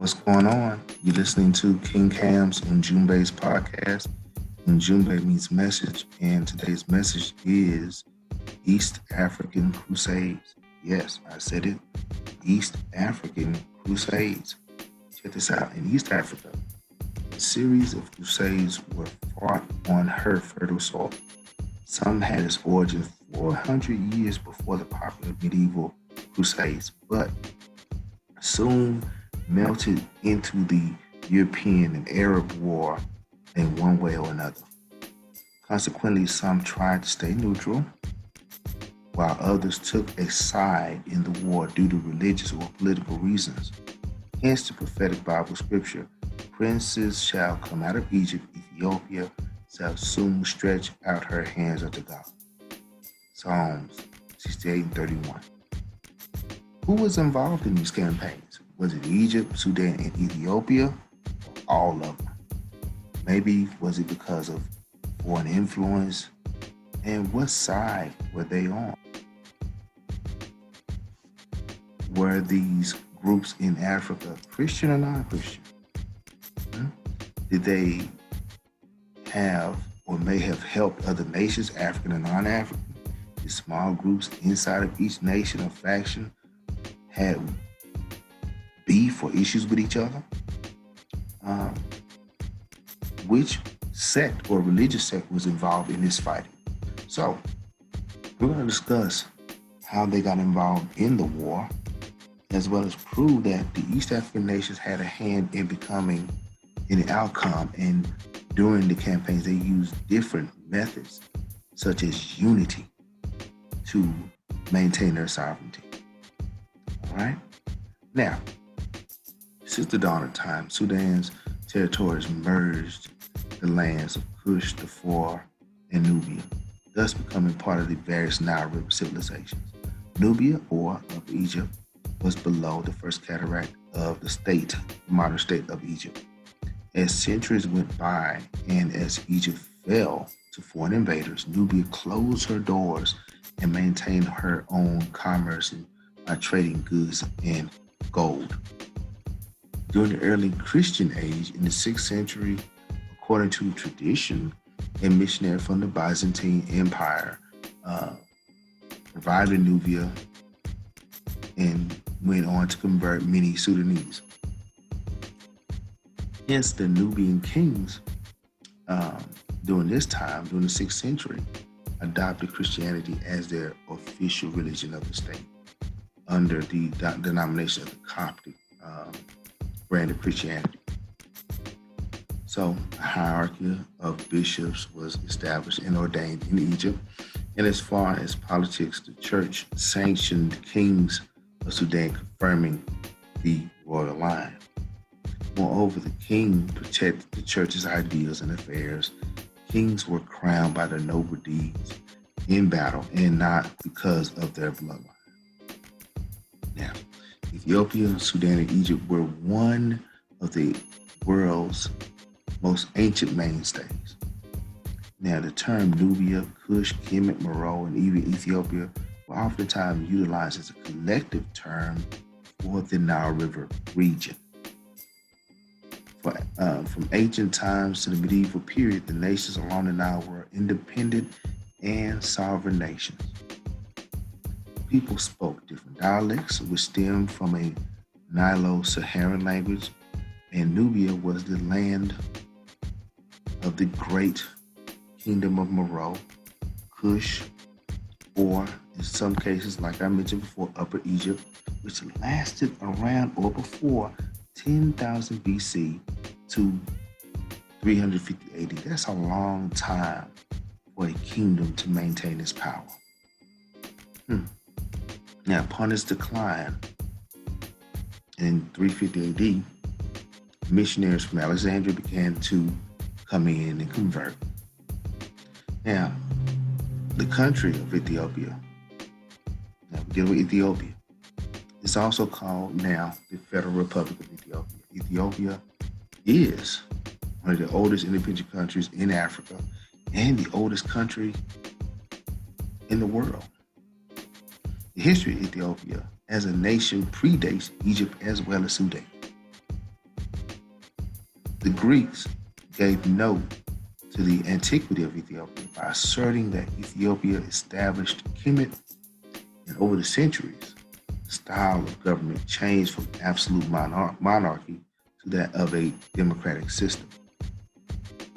What's going on? You're listening to King Cam's Ujumbe's podcast. Ujumbe means message, and today's message is East African Crusades. Yes, I said it. East African Crusades. Check this out. In East Africa, a series of crusades were fought on her fertile soil. Some had its origin 400 years before the popular medieval crusades, but soon melted into the European and Arab War in one way or another. Consequently, some tried to stay neutral, while others took a side in the war due to religious or political reasons. Hence the prophetic Bible scripture, princes shall come out of Egypt, Ethiopia shall soon stretch out her hands unto God. Psalms 68:31. Who was involved in these campaigns? Was it Egypt, Sudan, and Ethiopia? Or all of them? Maybe was it because of foreign influence? And what side were they on? Were these groups in Africa Christian or non-Christian? Did they have or may have helped other nations, African and non-African? Did small groups inside of each nation or faction had beef or issues with each other? Which sect or religious sect was involved in this fighting? So we're going to discuss how they got involved in the war, as well as prove that the East African nations had a hand in becoming in the outcome. And during the campaigns, they used different methods, such as unity, to maintain their sovereignty. All right? Now, since the dawn of time, Sudan's territories merged the lands of Kush, Darfur, and Nubia, thus becoming part of the various Nile River civilizations. Nubia, or of Egypt, was below the first cataract of the modern state of Egypt. As centuries went by and as Egypt fell to foreign invaders, Nubia closed her doors and maintained her own commerce by trading goods and gold. During the early Christian age, in the 6th century, according to tradition, a missionary from the Byzantine Empire arrived in Nubia and went on to convert many Sudanese. Hence, the Nubian kings during this time, during the 6th century, adopted Christianity as their official religion of the state under the denomination of the Coptic brand of Christianity. So a hierarchy of bishops was established and ordained in Egypt. And as far as politics, the church sanctioned kings of Sudan, confirming the royal line. Moreover, the king protected the church's ideals and affairs. Kings were crowned by their noble deeds in battle and not because of their bloodline. Now, Ethiopia, Sudan, and Egypt were one of the world's most ancient mainstays. Now, the term Nubia, Kush, Kemet, Meroe, and even Ethiopia were oftentimes utilized as a collective term for the Nile River region. From ancient times to the medieval period, the nations along the Nile were independent and sovereign nations. People spoke different dialects, which stemmed from a Nilo-Saharan language, and Nubia was the land of the great kingdom of Meroe, Kush, or in some cases, like I mentioned before, Upper Egypt, which lasted around or before 10,000 BC to 350 AD. That's a long time for a kingdom to maintain its power. Now, upon its decline in 350 AD, missionaries from Alexandria began to come in and convert. Now, the country of Ethiopia, now we deal with Ethiopia, it's also called now the Federal Republic of Ethiopia. Ethiopia is one of the oldest independent countries in Africa and the oldest country in the world. The history of Ethiopia as a nation predates Egypt as well as Sudan. The Greeks gave note to the antiquity of Ethiopia by asserting that Ethiopia established Kemet, and over the centuries, the style of government changed from absolute monarchy to that of a democratic system.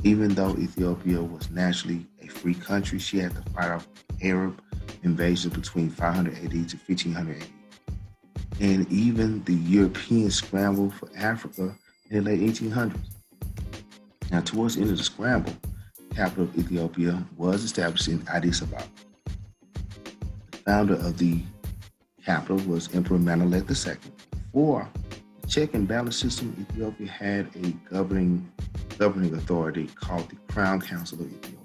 Even though Ethiopia was naturally a free country, she had to fight off Arab invasions between 500 AD to 1500 AD. And even the Europeans scrambled for Africa in the late 1800s. Now, towards the end of the scramble, the capital of Ethiopia was established in Addis Ababa. The founder of the capital was Emperor Menelik II. Before the check and balance system, Ethiopia had a governing authority called the Crown Council of Ethiopia.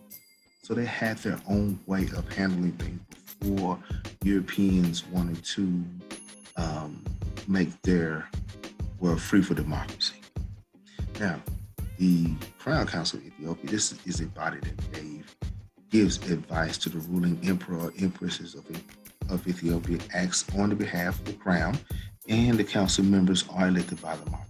So they had their own way of handling things before Europeans wanted to make their world free for democracy. Now, the Crown Council of Ethiopia, this is a body that gives advice to the ruling emperor or empresses of Ethiopia, acts on the behalf of the crown, and the council members are elected by the monarch.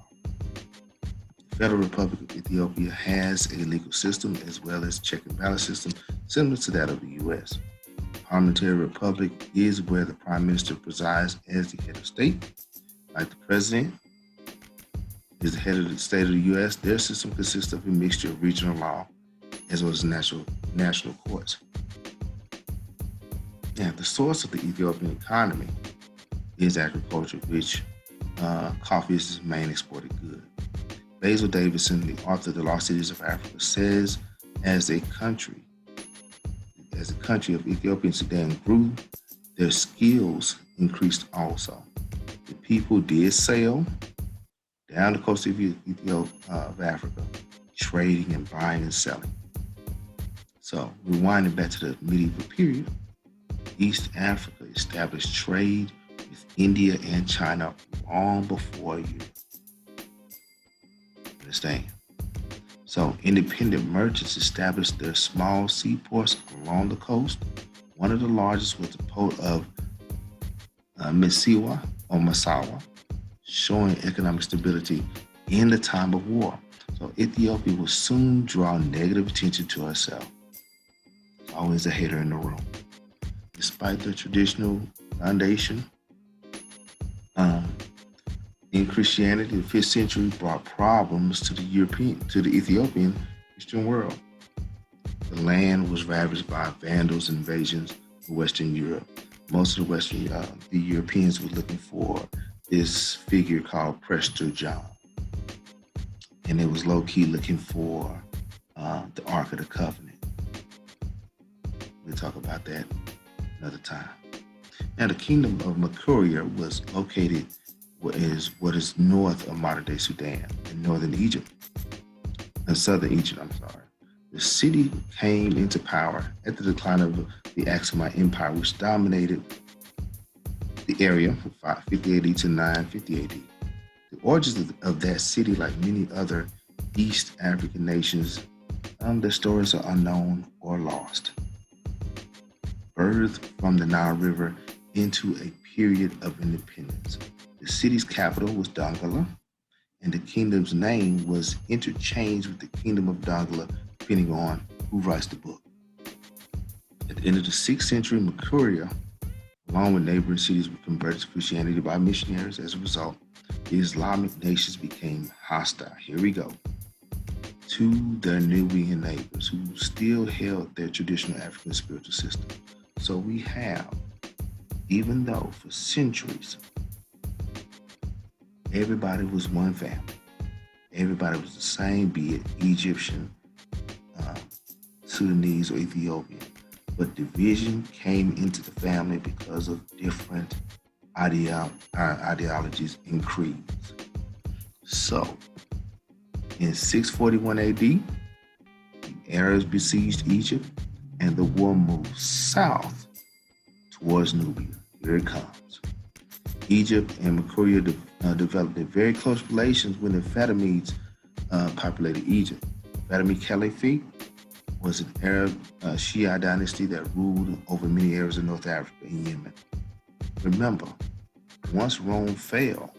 The Federal Republic of Ethiopia has a legal system as well as check and balance system similar to that of the U.S. Parliamentary republic is where the prime minister presides as the head of state. Like the president is the head of the state of the U.S., their system consists of a mixture of regional law as well as national courts. Now, the source of the Ethiopian economy is agriculture, which coffee is its main exported good. Basil Davidson, the author of The Lost Cities of Africa, says as a country of Ethiopia and Sudan grew, their skills increased also. The people did sail down the coast of Africa, trading and buying and selling. So, rewinding back to the medieval period, East Africa established trade with India and China long before Europe. Understand? So, independent merchants established their small seaports along the coast. One of the largest was the port of Misiwa or Massawa, showing economic stability in the time of war. So Ethiopia will soon draw negative attention to herself. There's always a hater in the room. Despite their traditional foundation, in Christianity, the 5th century brought problems to the Ethiopian Christian world. The land was ravaged by Vandals invasions of Western Europe. Most of the Europeans were looking for this figure called Prester John. And it was low-key looking for the Ark of the Covenant. We'll talk about that another time. Now, the kingdom of Makuria was located what is north of modern-day Sudan in northern Egypt, and southern Egypt, The city came into power at the decline of the Aksumite Empire, which dominated the area from 550 AD to 950 AD. The origins of that city, like many other East African nations, their stories are unknown or lost. Birthed from the Nile River into a period of independence. The city's capital was Dongola, and the kingdom's name was interchanged with the kingdom of Dongola, depending on who writes the book. At the end of the 6th century, Makuria, along with neighboring cities, were converted to Christianity by missionaries. As a result, the Islamic nations became hostile. Here we go. To their Nubian neighbors who still held their traditional African spiritual system. So we have, even though for centuries, everybody was one family. Everybody was the same, be it Egyptian, Sudanese, or Ethiopian. But division came into the family because of different ideologies and creeds. So, in 641 AD, the Arabs besieged Egypt, and the war moved south towards Nubia. Here it comes. Egypt and Makuria developed very close relations when the Fatimids populated Egypt. Fatimid Caliphate was an Arab Shia dynasty that ruled over many areas of North Africa and Yemen. Remember, once Rome fell,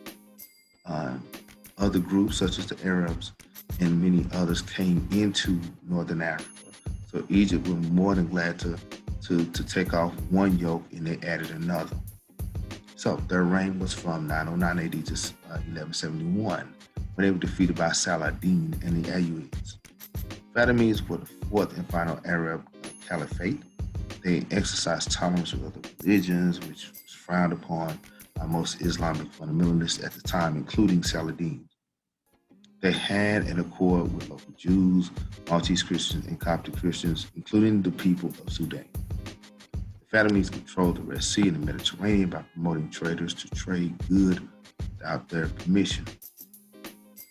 other groups such as the Arabs and many others came into northern Africa. So Egypt was more than glad to take off one yoke, and they added another. So their reign was from 909 AD to 1171, when they were defeated by Saladin and the Ayyubids. Fatimids were the fourth and final Arab caliphate. They exercised tolerance with other religions, which was frowned upon by most Islamic fundamentalists at the time, including Saladin. They had an accord with local Jews, Maltese Christians, and Coptic Christians, including the people of Sudan. The Fatimids controlled the Red Sea and the Mediterranean by promoting traders to trade goods without their permission.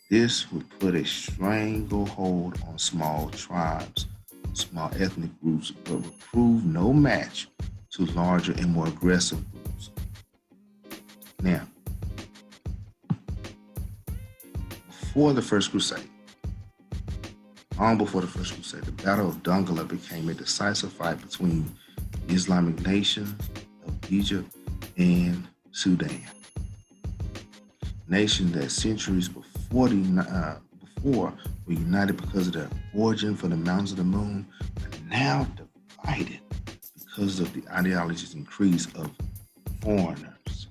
This would put a stranglehold on small tribes, small ethnic groups, but would prove no match to larger and more aggressive groups. Now, before the First Crusade, long before the First Crusade, the Battle of Dongola became a decisive fight between the Islamic nations of Egypt and Sudan. Nations that centuries before were united because of their origin from the mountains of the moon, are now divided because of the ideology's increase of foreigners.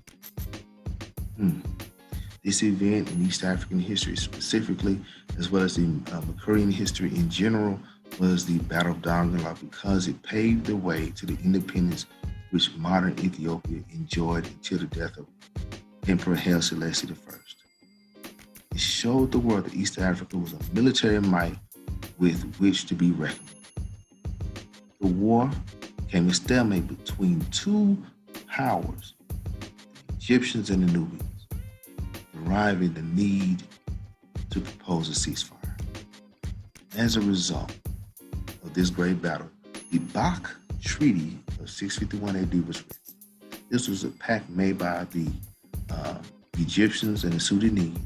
This event in East African history specifically, as well as the Makurian history in general, was the Battle of Dongola because it paved the way to the independence which modern Ethiopia enjoyed until the death of Emperor Haile Selassie I. It showed the world that East Africa was a military might with which to be reckoned. The war became a stalemate between two powers, the Egyptians and the Nubians, driving the need to propose a ceasefire. As a result of this great battle, the Bach Treaty of 651 AD was written. This was a pact made by the Egyptians and the Sudanese,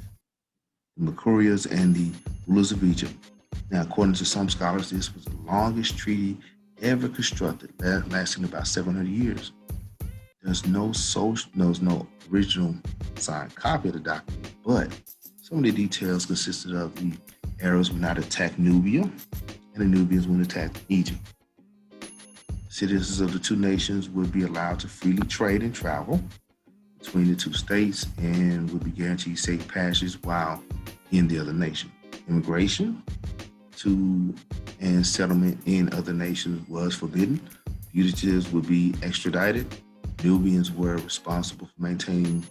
the Makurians and the rulers of Egypt. Now, according to some scholars, this was the longest treaty ever constructed, lasting about 700 years. There's no original signed copy of the document, but some of the details consisted of the Arabs would not attack Nubia, and the Nubians would attack Egypt. Citizens of the two nations would be allowed to freely trade and travel between the two states and would be guaranteed safe passage while in the other nation. Immigration to and settlement in other nations was forbidden. Fugitives would be extradited. Nubians were responsible for maintaining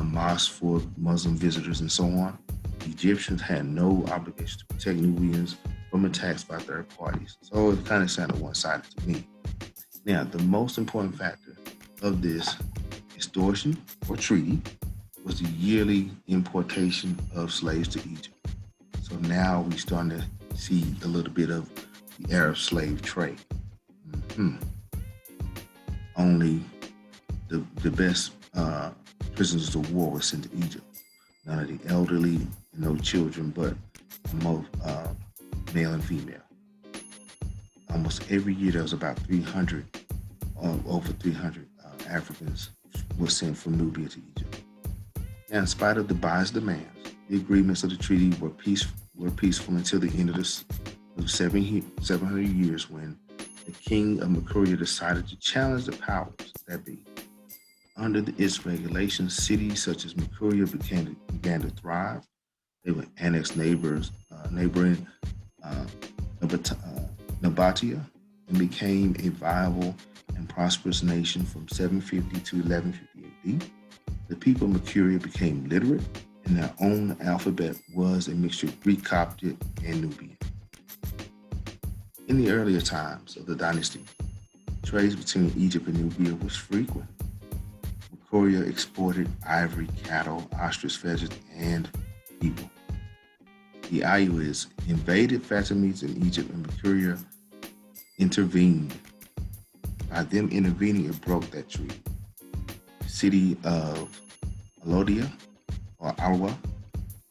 mosques for Muslim visitors and so on. Egyptians had no obligation to protect Nubians from attacks by third parties. So it kind of sounded one-sided to me. Now, the most important factor of this extortion or treaty was the yearly importation of slaves to Egypt. So now we're starting to see a little bit of the Arab slave trade. Only the best prisoners of war were sent to Egypt. None of the elderly, no children, but both male and female. Almost every year there was about 300, over 300 Africans were sent from Nubia to Egypt. Now, in spite of the biased demands, the agreements of the treaty were peaceful until the end of the 700 years, when the king of Makuria decided to challenge the powers that be. Under its regulations, cities such as Makuria began to thrive. They would annex neighboring Nabatea and became a viable and prosperous nation from 750 to 1150 AD. The people of Makuria became literate, and their own alphabet was a mixture of Greek, Coptic, and Nubian. In the earlier times of the dynasty, trades between Egypt and Nubia was frequent. Makuria exported ivory, cattle, ostrich pheasants, and people. The Ayyubids invaded Fatimids in Egypt, and Makuria intervened. By them intervening, it broke that treaty. The city of Alodia, or Alwa,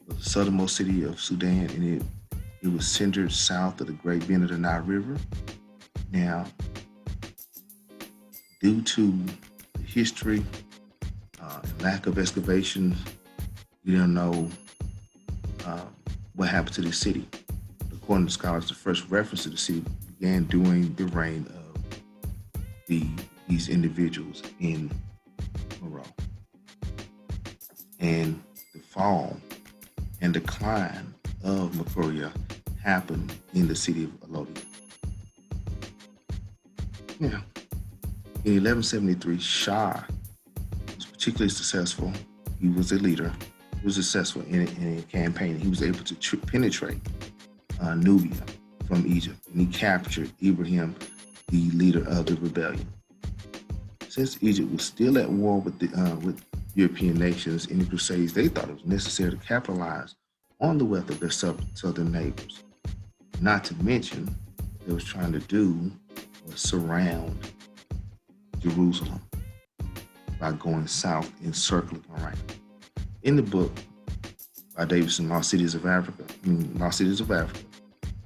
was the southernmost city of Sudan, and it was centered south of the Great Bend of the Nile River. Now, due to the history and lack of excavation, we don't know what happened to the city. According to scholars, the first reference to the city began during the reign of these individuals in Meroe. And the fall and decline of Makuria happened in the city of Alodia. Now, in 1173, Shah was particularly successful. He was a leader. He was successful in a campaign. He was able to penetrate Nubia from Egypt, and he captured Ibrahim, the leader of the rebellion. Since Egypt was still at war with European nations in the Crusades, they thought it was necessary to capitalize on the wealth of their southern neighbors. Not to mention, what they was trying to do was surround Jerusalem by going south and circling around. In the book by Davidson, Lost Cities of Africa,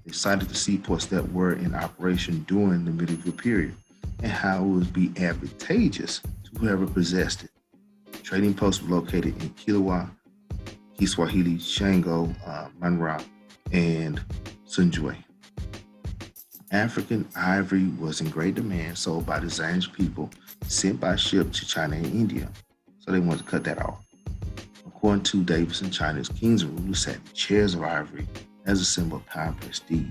they cited the seaports that were in operation during the medieval period and how it would be advantageous to whoever possessed it. Trading posts were located in Kilwa, Kiswahili, Shango, Manra, and Sunjwe. African ivory was in great demand, sold by the Zanj people, sent by ship to China and India. So they wanted to cut that off. According to Davidson, China's kings and rulers sat in chairs of ivory as a symbol of power and prestige.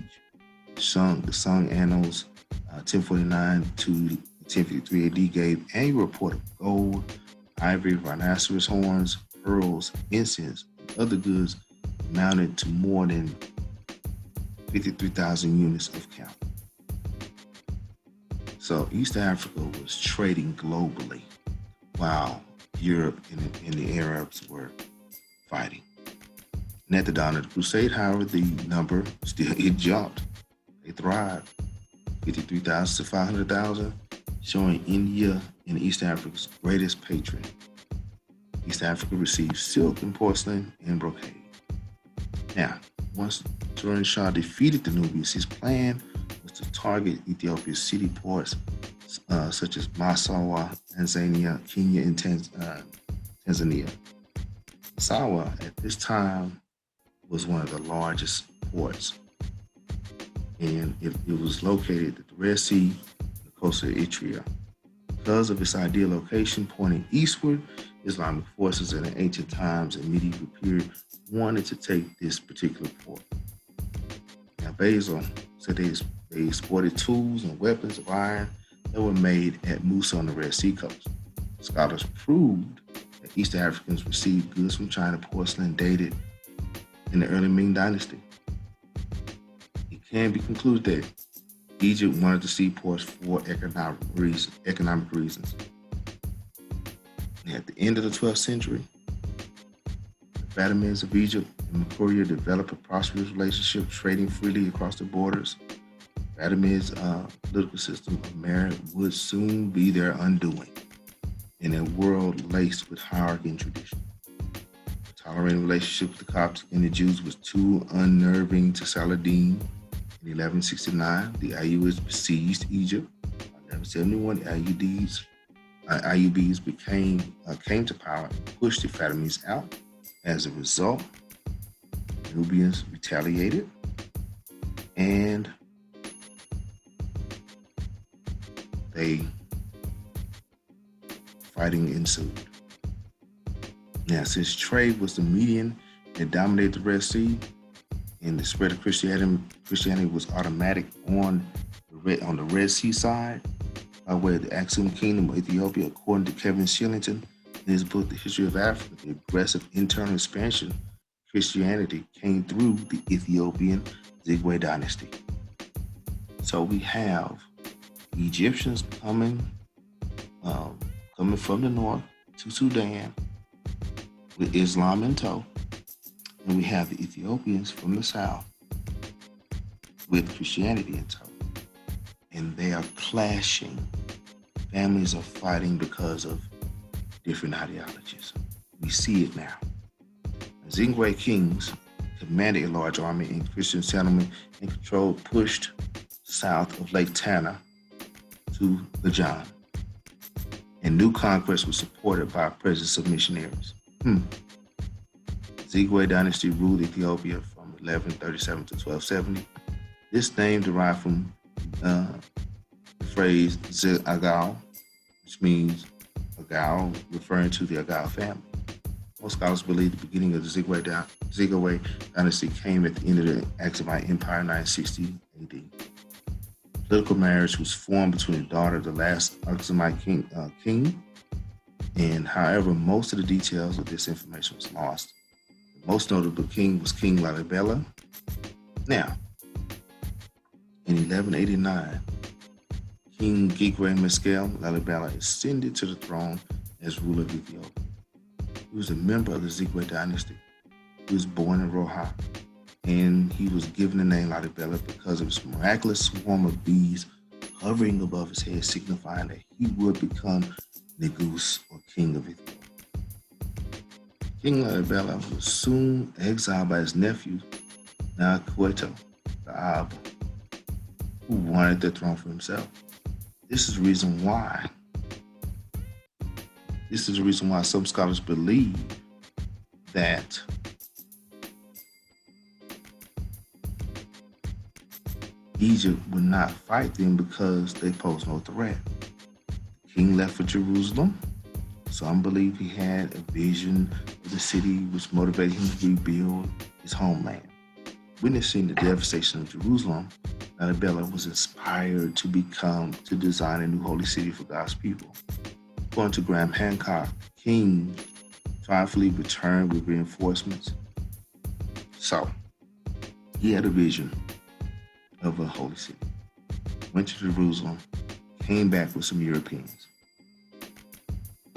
The Sung Annals, 1049 to 1053 AD, gave annual report of gold, ivory, rhinoceros horns, pearls, incense, and other goods amounted to more than 53,000 units of count. So East Africa was trading globally while Europe and the Arabs were fighting. And at the dawn of the crusade, however, the number it jumped. They thrived, 53,000 to 500,000, showing India and East Africa's greatest patron. East Africa received silk and porcelain and brocade. Now, once Turan Shah defeated the Nubians, his plan was to target Ethiopia's city ports such as Massawa, Tanzania, Kenya, and Tanzania. Massawa at this time was one of the largest ports, and it was located at the Red Sea, the coast of Eritrea. Because of its ideal location pointing eastward, Islamic forces in the ancient times and medieval period wanted to take this particular port. Now, Basil said they exported tools and weapons of iron that were made at Musa on the Red Sea coast. Scholars proved that East Africans received goods from China, porcelain dated in the early Ming Dynasty. It can be concluded that Egypt wanted the seaports for economic reasons. At the end of the 12th century, the Fatimids of Egypt and Makuria developed a prosperous relationship, trading freely across the borders. Fatimids' political system of merit would soon be their undoing in a world laced with hierarchy and tradition. The tolerating relationship with the Copts and the Jews was too unnerving to Saladin. In 1169, the Ayyubids besieged Egypt. By 1171, the Ayyubids came to power and pushed the Fatimids out. As a result, the Nubians retaliated, and fighting ensued. Now, since trade was the median that dominated the Red Sea, and the spread of Christianity was automatic on the Red Sea side, by way of the Aksum Kingdom of Ethiopia, according to Kevin Shillington in his book, The History of Africa, the aggressive internal expansion of Christianity came through the Ethiopian Zigwe dynasty. So we have the Egyptians coming from the north to Sudan with Islam in tow, and we have the Ethiopians from the south with Christianity in tow. And they are clashing. Families are fighting because of different ideologies. We see it now. The Zingwe kings commanded a large army in Christian settlement and pushed south of Lake Tana to the John. And new conquests were supported by a presence of missionaries. Zigwe dynasty ruled Ethiopia from 1137 to 1270. This name derived from the phrase Agal, which means Agal, referring to the Agal family. Most scholars believe the beginning of the Zigwe dynasty came at the end of the Aksumite Empire in 960 AD. Political marriage was formed between the daughter of the last Aksumite king, and however, most of the details of this information was lost. The most notable king was King Lalibela. Now, in 1189, King Gigwe Meskel Lalibela ascended to the throne as ruler of Ethiopia. He was a member of the Zigwe dynasty. He was born in Roha, and he was given the name Lalibela because of his miraculous swarm of bees hovering above his head, signifying that he would become Negus, or king of Ethiopia. King Lalibela was soon exiled by his nephew, Nakweto, the Ab, who wanted the throne for himself. This is the reason why some scholars believe that Egypt would not fight them because they posed no threat. The king left for Jerusalem. Some believe he had a vision of the city which motivated him to rebuild his homeland. Witnessing the devastation of Jerusalem, Lalibela was inspired to design a new holy city for God's people. According to Graham Hancock, the king triumphantly returned with reinforcements. So, he had a vision of a holy city. Went to Jerusalem, came back with some Europeans.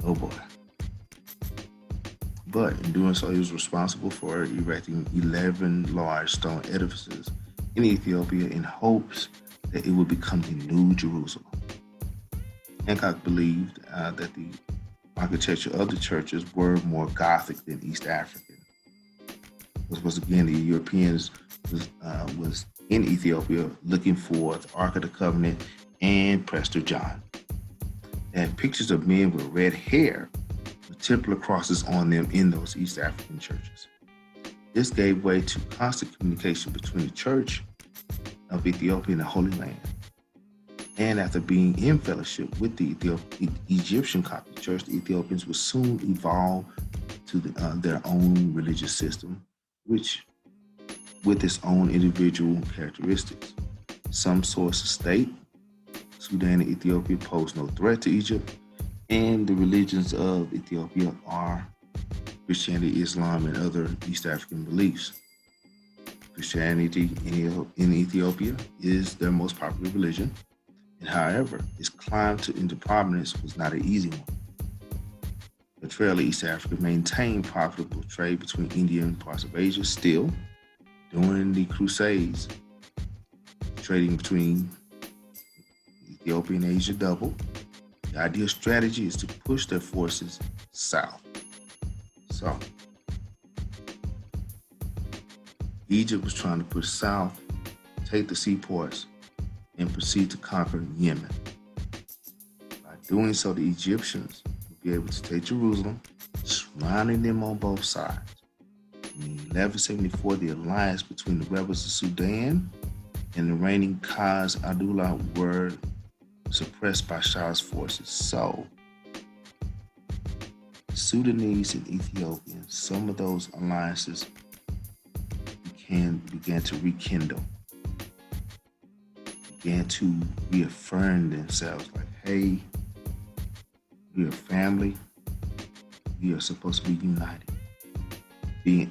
Oh boy. But in doing so, he was responsible for erecting 11 large stone edifices in Ethiopia in hopes that it would become the new Jerusalem. Hancock believed that the architecture of the churches were more Gothic than East African. Because again, the Europeans was in Ethiopia looking for the Ark of the Covenant and Prester John. They had pictures of men with red hair with Templar crosses on them in those East African churches. This gave way to constant communication between the Church of Ethiopia and the Holy Land. And after being in fellowship with the Egyptian Coptic Church, the Ethiopians would soon evolve to their own religious system, which with its own individual characteristics. Some sources state Sudan and Ethiopia pose no threat to Egypt, and the religions of Ethiopia are Christianity, Islam, and other East African beliefs. Christianity in Ethiopia is their most popular religion, and however, its climb into prominence was not an easy one. The trail of East Africa maintained profitable trade between India and parts of Asia. Still, during the Crusades, trading between Ethiopia and Asia doubled. The ideal strategy is to push their forces south. So, Egypt was trying to push south, take the seaports, and proceed to conquer Yemen. By doing so, the Egyptians would be able to take Jerusalem, surrounding them on both sides. In 1174, the alliance between the rebels of Sudan and the reigning Qais Abdullah were suppressed by Shah's forces. So, Sudanese and Ethiopians, some of those alliances began to rekindle, began to reaffirm themselves like, hey, we are family, we are supposed to be united. Being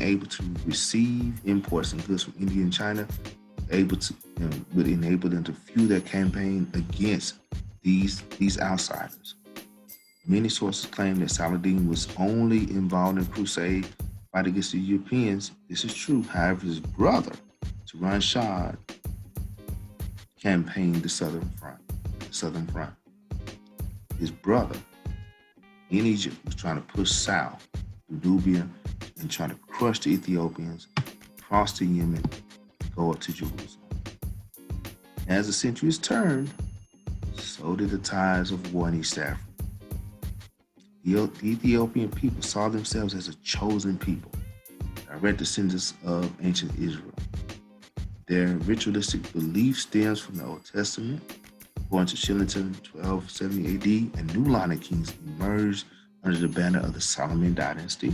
able to receive imports and goods from India and China, would enable them to fuel their campaign against these outsiders. Many sources claim that Saladin was only involved in a crusade fight against the Europeans. This is true. However, his brother, Turan Shah, campaigned the southern front. His brother in Egypt was trying to push south to Nubia and trying to crush the Ethiopians, cross to Yemen, and go up to Jerusalem. As the centuries turned, so did the tides of war in East Africa. The Ethiopian people saw themselves as a chosen people. direct descendants of ancient Israel. Their ritualistic belief stems from the Old Testament. According to Shillington, 1270 AD, a new line of kings emerged under the banner of the Solomon dynasty.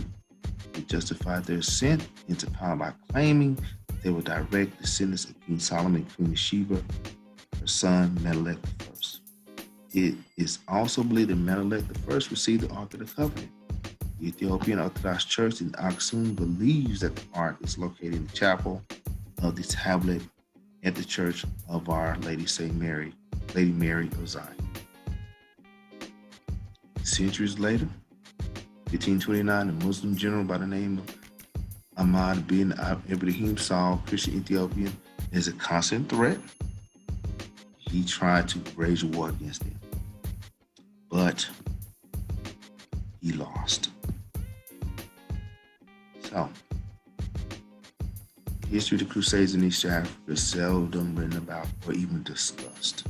They justified their ascent into power by claiming that they were direct descendants of King Solomon and Queen Sheba, her son Menelik I. It is also believed that Menelik I received the Ark of the Covenant. The Ethiopian Orthodox Church in Aksum believes that the Ark is located in the chapel of the tablet at the Church of Our Lady Lady Mary of Zion. Centuries later, 1529, a Muslim general by the name of Ahmad bin Ibrahim saw Christian Ethiopian as a constant threat. He tried to wage a war against them, but he lost. So, the history of the Crusades in East Africa is seldom written about or even discussed.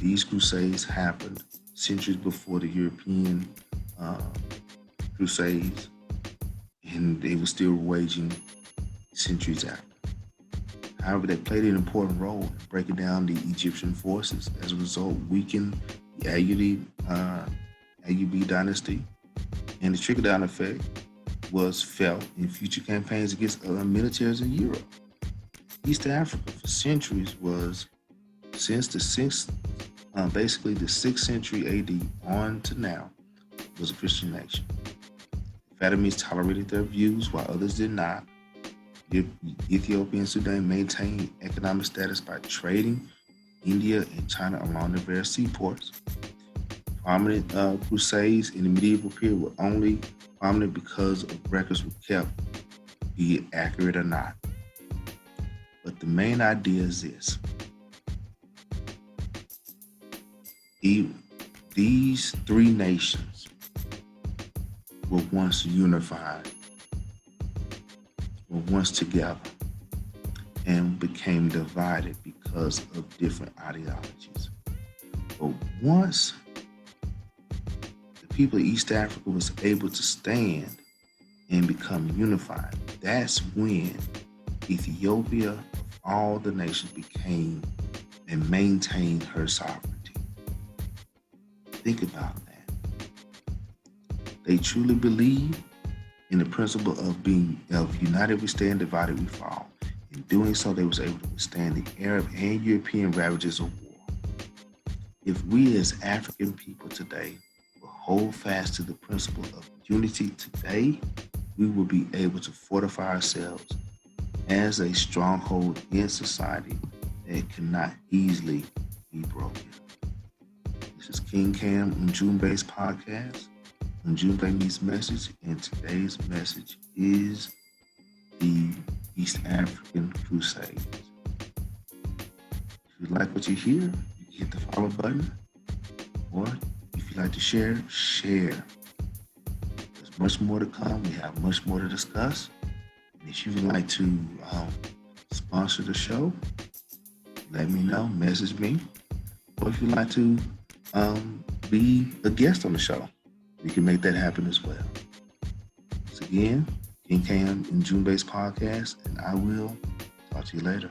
These Crusades happened centuries before the European Crusades, and they were still waging centuries after. However, they played an important role in breaking down the Egyptian forces. As a result, weakened the Ayyubid dynasty, and the trickle-down effect was felt in future campaigns against other militaries in Europe. East Africa for centuries was, since the 6th century AD on to now, was a Christian nation. The Fatimids tolerated their views while others did not. Ethiopia and Sudan maintained economic status by trading India and China along the various seaports. Prominent crusades in the medieval period were only prominent because of records were kept, be it accurate or not. But the main idea is this. These three nations were once unified, were once together, and became divided because of different ideologies. But once the people of East Africa was able to stand and become unified, that's when Ethiopia, of all the nations, became and maintained her sovereignty. Think about that. They truly believe in the principle of united we stand, divided we fall. In doing so, they was able to withstand the Arab and European ravages of war. If we as African people today will hold fast to the principle of unity today, we will be able to fortify ourselves as a stronghold in society that cannot easily be broken. This is King Cam Ujumbe's podcast, Ujumbe Meets Message, and today's message is the East African Crusades. If you like what you hear, you can hit the follow button, or if you like to share. There's much more to come. We have much more to discuss. And if you would like to sponsor the show, let me know, message me. Or if you'd like to be a guest on the show, we can make that happen as well. Once again, King Cam Ujumbe's podcast, and I will talk to you later.